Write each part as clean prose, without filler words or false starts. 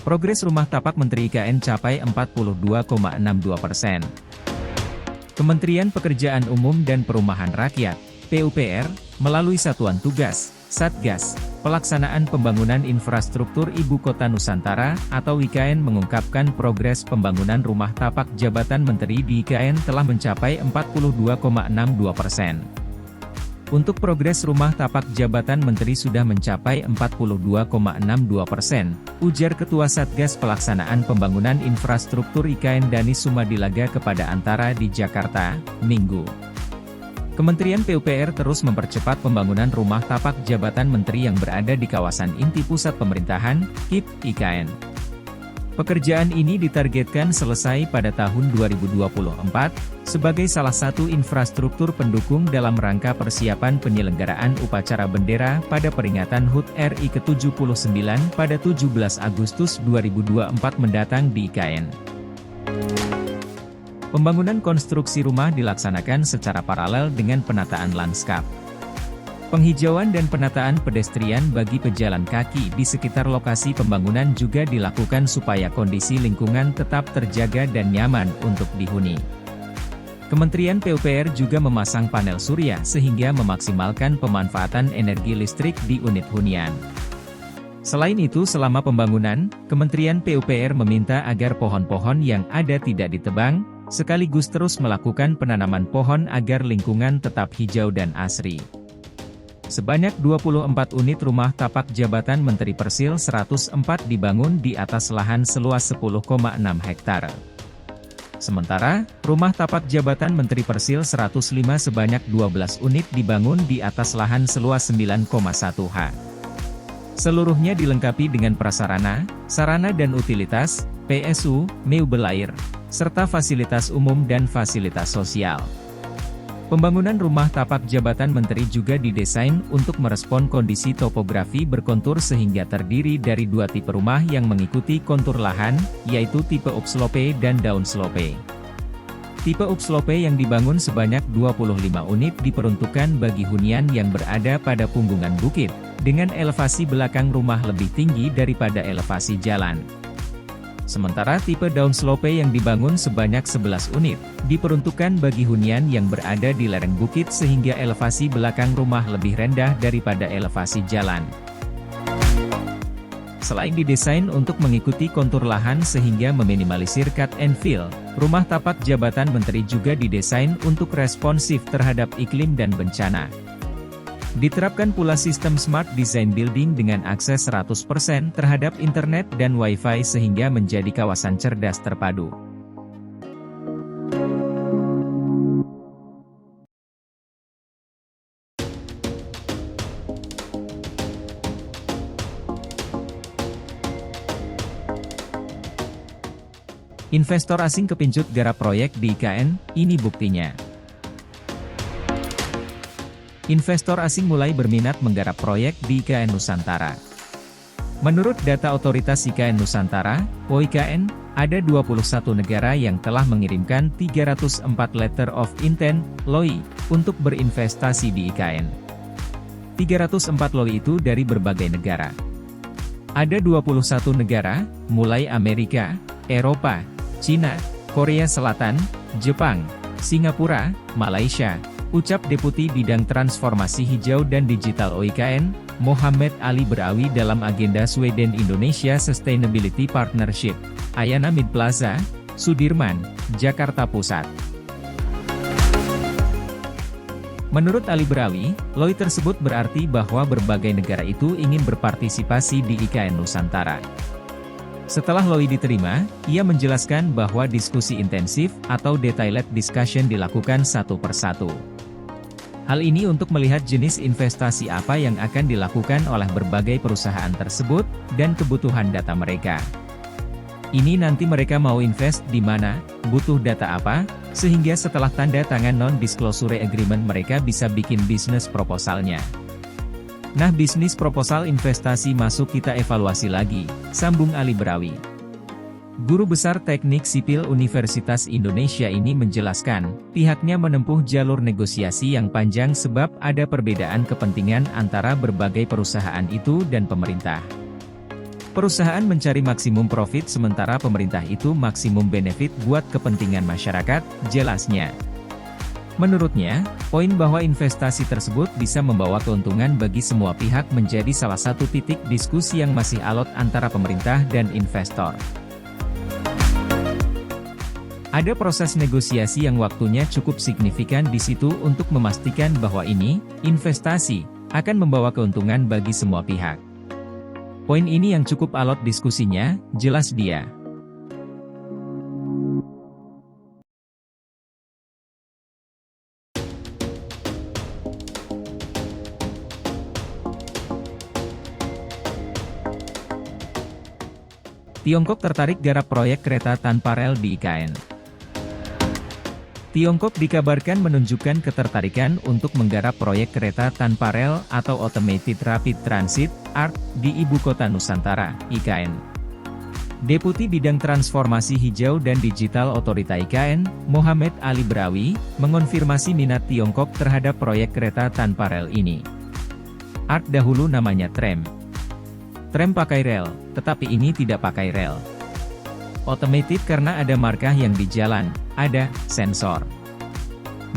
Progres rumah tapak Menteri IKN capai 42,62%. Kementerian Pekerjaan Umum dan Perumahan Rakyat, PUPR, melalui Satuan Tugas, Satgas, Pelaksanaan Pembangunan Infrastruktur Ibu Kota Nusantara, atau IKN mengungkapkan progres pembangunan rumah tapak jabatan menteri di IKN telah mencapai 42,62%. Untuk progres rumah tapak jabatan menteri sudah mencapai 42,62%, ujar Ketua Satgas Pelaksanaan Pembangunan Infrastruktur IKN Danis Sumadilaga kepada Antara di Jakarta, Minggu. Kementerian PUPR terus mempercepat pembangunan rumah tapak jabatan menteri yang berada di kawasan inti pusat pemerintahan, KIP, IKN. Pekerjaan ini ditargetkan selesai pada tahun 2024, sebagai salah satu infrastruktur pendukung dalam rangka persiapan penyelenggaraan upacara bendera pada peringatan HUT RI ke-79 pada 17 Agustus 2024 mendatang di IKN. Pembangunan konstruksi rumah dilaksanakan secara paralel dengan penataan lanskap. Penghijauan dan penataan pedestrian bagi pejalan kaki di sekitar lokasi pembangunan juga dilakukan supaya kondisi lingkungan tetap terjaga dan nyaman untuk dihuni. Kementerian PUPR juga memasang panel surya sehingga memaksimalkan pemanfaatan energi listrik di unit hunian. Selain itu, selama pembangunan, Kementerian PUPR meminta agar pohon-pohon yang ada tidak ditebang, sekaligus terus melakukan penanaman pohon agar lingkungan tetap hijau dan asri. Sebanyak 24 unit rumah tapak jabatan Menteri Persil 104 dibangun di atas lahan seluas 10,6 hektar. Sementara, rumah tapak jabatan Menteri Persil 105 sebanyak 12 unit dibangun di atas lahan seluas 9,1 ha. Seluruhnya dilengkapi dengan prasarana, sarana dan utilitas, PSU, meubel air, serta fasilitas umum dan fasilitas sosial. Pembangunan rumah tapak jabatan menteri juga didesain untuk merespon kondisi topografi berkontur sehingga terdiri dari dua tipe rumah yang mengikuti kontur lahan, yaitu tipe upslope dan downslope. Tipe upslope yang dibangun sebanyak 25 unit diperuntukkan bagi hunian yang berada pada punggungan bukit, dengan elevasi belakang rumah lebih tinggi daripada elevasi jalan. Sementara tipe downslope yang dibangun sebanyak 11 unit, diperuntukkan bagi hunian yang berada di lereng bukit sehingga elevasi belakang rumah lebih rendah daripada elevasi jalan. Selain didesain untuk mengikuti kontur lahan sehingga meminimalisir cut and fill, rumah tapak jabatan menteri juga didesain untuk responsif terhadap iklim dan bencana. Diterapkan pula sistem Smart Design Building dengan akses 100% terhadap internet dan Wi-Fi sehingga menjadi kawasan cerdas terpadu. Investor asing kepincut garap proyek di IKN, ini buktinya. Investor asing mulai berminat menggarap proyek di IKN Nusantara. Menurut data Otoritas IKN Nusantara, OIKN, ada 21 negara yang telah mengirimkan 304 Letter of Intent, LOI, untuk berinvestasi di IKN. 304 LOI itu dari berbagai negara. Ada 21 negara, mulai Amerika, Eropa, Cina, Korea Selatan, Jepang, Singapura, Malaysia, ucap Deputi Bidang Transformasi Hijau dan Digital OIKN, Mohammed Ali Berawi dalam agenda Sweden-Indonesia Sustainability Partnership, Ayana Mid Plaza, Sudirman, Jakarta Pusat. Menurut Ali Berawi, LOI tersebut berarti bahwa berbagai negara itu ingin berpartisipasi di IKN Nusantara. Setelah LOI diterima, ia menjelaskan bahwa diskusi intensif atau detailed discussion dilakukan satu persatu. Hal ini untuk melihat jenis investasi apa yang akan dilakukan oleh berbagai perusahaan tersebut, dan kebutuhan data mereka. Ini nanti mereka mau invest di mana, butuh data apa, sehingga setelah tanda tangan non-disclosure agreement mereka bisa bikin bisnis proposalnya. Nah, bisnis proposal investasi masuk kita evaluasi lagi, sambung Ali Berawi. Guru Besar Teknik Sipil Universitas Indonesia ini menjelaskan, pihaknya menempuh jalur negosiasi yang panjang sebab ada perbedaan kepentingan antara berbagai perusahaan itu dan pemerintah. Perusahaan mencari maksimum profit sementara pemerintah itu maksimum benefit buat kepentingan masyarakat, jelasnya. Menurutnya, poin bahwa investasi tersebut bisa membawa keuntungan bagi semua pihak menjadi salah satu titik diskusi yang masih alot antara pemerintah dan investor. Ada proses negosiasi yang waktunya cukup signifikan di situ untuk memastikan bahwa ini, investasi, akan membawa keuntungan bagi semua pihak. Poin ini yang cukup alot diskusinya, jelas dia. Tiongkok tertarik garap proyek kereta tanpa rel di IKN. Tiongkok dikabarkan menunjukkan ketertarikan untuk menggarap proyek kereta tanpa rel atau Automated Rapid Transit, ART, di Ibu Kota Nusantara, IKN. Deputi Bidang Transformasi Hijau dan Digital Otorita IKN, Mohamed Ali Brawi, mengonfirmasi minat Tiongkok terhadap proyek kereta tanpa rel ini. ART dahulu namanya tram. Tram pakai rel, tetapi ini tidak pakai rel. Automated karena ada markah yang di jalan, ada sensor.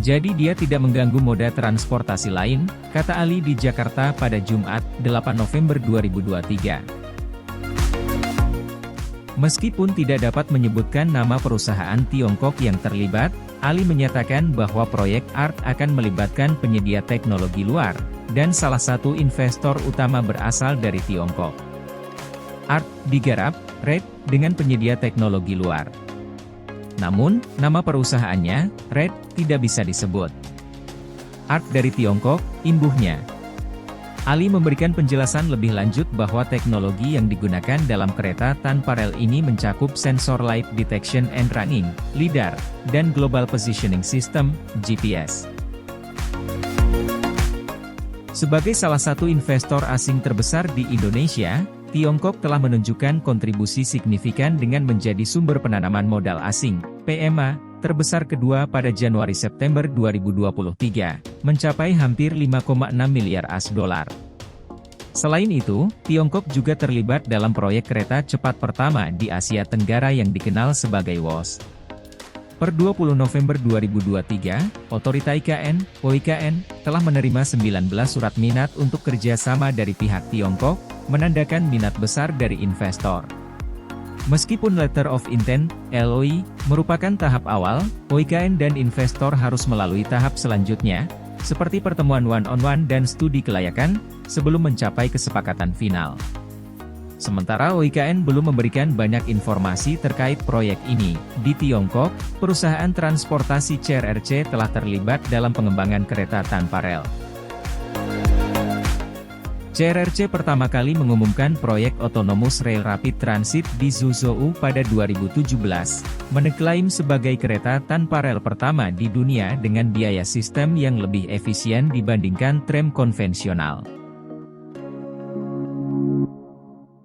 Jadi dia tidak mengganggu moda transportasi lain, kata Ali di Jakarta pada Jumat, 8 November 2023. Meskipun tidak dapat menyebutkan nama perusahaan Tiongkok yang terlibat, Ali menyatakan bahwa proyek ART akan melibatkan penyedia teknologi luar, dan salah satu investor utama berasal dari Tiongkok. ART digarap, RED, dengan penyedia teknologi luar. Namun, nama perusahaannya, RED, tidak bisa disebut. ART dari Tiongkok, imbuhnya. Ali memberikan penjelasan lebih lanjut bahwa teknologi yang digunakan dalam kereta tanpa rel ini mencakup sensor light detection and running, LiDAR, dan Global Positioning System, GPS. Sebagai salah satu investor asing terbesar di Indonesia, Tiongkok telah menunjukkan kontribusi signifikan dengan menjadi sumber penanaman modal asing, PMA, terbesar kedua pada Januari-September 2023, mencapai hampir 5,6 miliar US$. Selain itu, Tiongkok juga terlibat dalam proyek kereta cepat pertama di Asia Tenggara yang dikenal sebagai WOS. Per 20 November 2023, Otorita IKN, OIKN, telah menerima 19 surat minat untuk kerjasama dari pihak Tiongkok, menandakan minat besar dari investor. Meskipun Letter of Intent, LOI, merupakan tahap awal, OIKN dan investor harus melalui tahap selanjutnya, seperti pertemuan one-on-one dan studi kelayakan, sebelum mencapai kesepakatan final. Sementara OIKN belum memberikan banyak informasi terkait proyek ini. Di Tiongkok, perusahaan transportasi CRRC telah terlibat dalam pengembangan kereta tanpa rel. CRRC pertama kali mengumumkan proyek Autonomous Rail Rapid Transit di Zhuzhou pada 2017, mengeklaim sebagai kereta tanpa rel pertama di dunia dengan biaya sistem yang lebih efisien dibandingkan tram konvensional.